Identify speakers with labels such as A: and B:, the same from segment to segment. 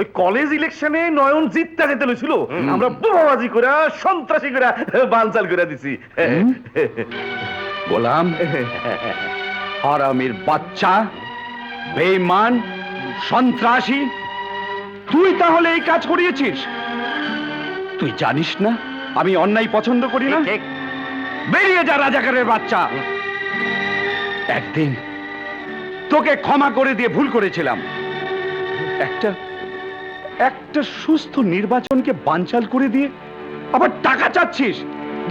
A: ওই কলেজ ইলেকশনে নয়ন জিততে যেতে লইছিল, আমরা বোমাবাজি করে সন্ত্রাসী করে বানচাল করে দিছি।
B: গোলাম, হারামির বাচ্চা, বেঈমান, সন্ত্রাসী, তুই তাহলে এই কাজ করিয়েছিস? তুই জানিস না আমি অন্যায় পছন্দ করি না? বেরিয়ে যা রাজাকারের বাচ্চা। একদিন তোকে ক্ষমা করে দিয়ে ভুল করেছিলাম। একটা একটা সুস্থ নির্বাচনকে বানচাল করে দিয়ে আবার টাকা চাচ্ছিস?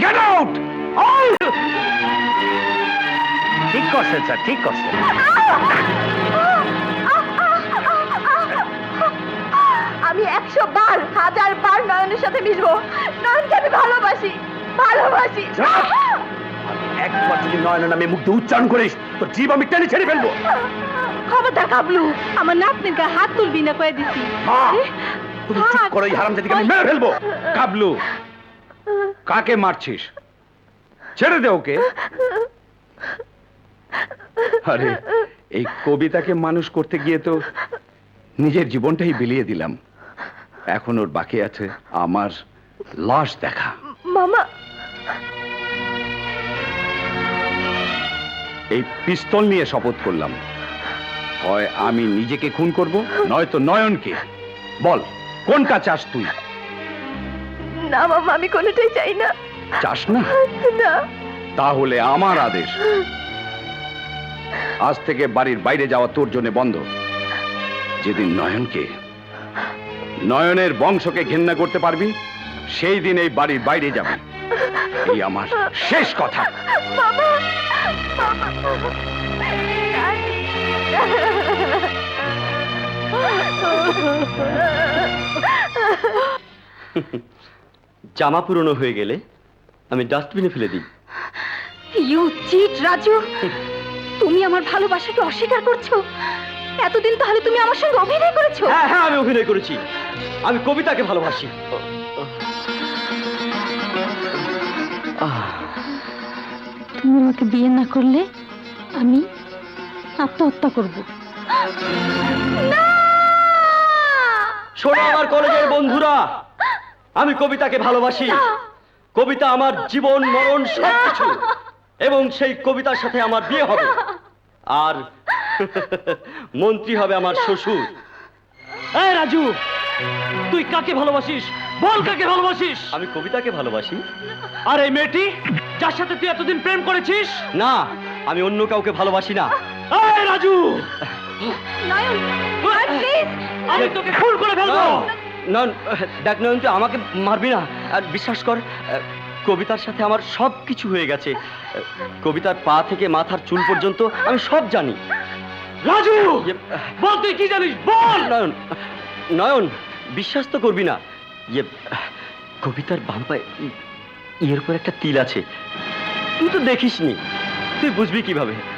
B: Get out!
A: ঠিক করছেন স্যার, ঠিক করছেন।
C: আমি 100 বার 1000 বার নয়নের সাথে মিশবো। নয়নকে আমি ভালোবাসি, ভালোবাসি।
A: একবার যদি নয়নের নামে মুখ দিয়ে উচ্চারণ করিস তোর জীব আমি টেনে ছেড়ে ফেলবো।
C: খবরদার কাবলু, আমার নাতনির গায়ে হাত তুলবি না কয়ে দিছি।
A: তুমি চুপ করো, এই হারামজাদিকে আমি মেরে ফেলবো।
B: কাবলু, কাকে মারছিস? ছেড়ে দে ওকে। আরে, এই কবিতাকে মানুষ করতে গিয়ে তো নিজের জীবনটাই বিলিয়ে দিলাম। এখন ওর বাকি আছে আমার লাশ দেখা।
C: মামা,
B: এই পিস্তল নিয়ে শপথ করলাম, হয় আমি নিজেকে খুন করব, নয়তো নয়নকে। বল, কোনটা চাস তুই?
C: না মামা, আমি কোনোটাই চাই না।
B: চাস না?
C: না।
B: তাহলে আমার আদেশ, আজ থেকে বাড়ির বাইরে যাওয়া তোর জন্য বন্ধ। যেদিন নয়নের বংশকে ঘেন্না করতে পারবি, সেই দিন এই বাড়ির বাইরে যাবি। এই আমার শেষ কথা।
C: মামা,
D: জামা পুরনো হয়ে গেলে আমি ডাস্টবিনে ফেলে দিই।
C: ইউ চিট রাজু, তুমি আমার ভালোবাসাকে অস্বীকার করছো? এতদিন তাহলে তুমি আমার সঙ্গে অভিনয় করেছো?
D: হ্যাঁ হ্যাঁ, আমি অভিনয় করেছি। আমি কবিতাকে ভালোবাসি।
C: তুমি আমাকে বিয়ে না করলে আমি আত্মহত্যা করব।
D: শোনো আমার কলেজের বন্ধুরা, আমি কবিতাকে ভালোবাসি। কবিতা আমার জীবন মরণ সবকিছু, এবং সেই কবিতার সাথে আমার বিয়ে হবে। আর মন্ত্রী হবে আমার শ্বশুর। এই রাজু, তুই কাকে ভালোবাসিস? বল, কাকে ভালোবাসিস? আমি কবিতাকে ভালোবাসি। আর এই মেয়েটি যার সাথে তুই এতদিন প্রেম করেছিস? না, আমি অন্য কাউকে ভালোবাসি না। এই রাজু,
C: নয়ন, নয়ন প্লিজ,
D: আমি তোকে খুন করে ফেলবো। নয়ন, দেখ নয়ন, তুই আমাকে মারবি না। আর বিশ্বাস কর, কবিতার সাথে আমার সব কিছু হয়ে গেছে। কবিতার পা থেকে মাথার চুল পর্যন্ত আমি সব জানি। রাজু, বল তুই কি জানিস, বল। নয়ন, নয়ন, বিশ্বাস তো করবি না। কবিতার বাম পায়ে এর উপর একটা তিল আছে। তুই তো দেখিসনি, তুই বুঝবি কিভাবে?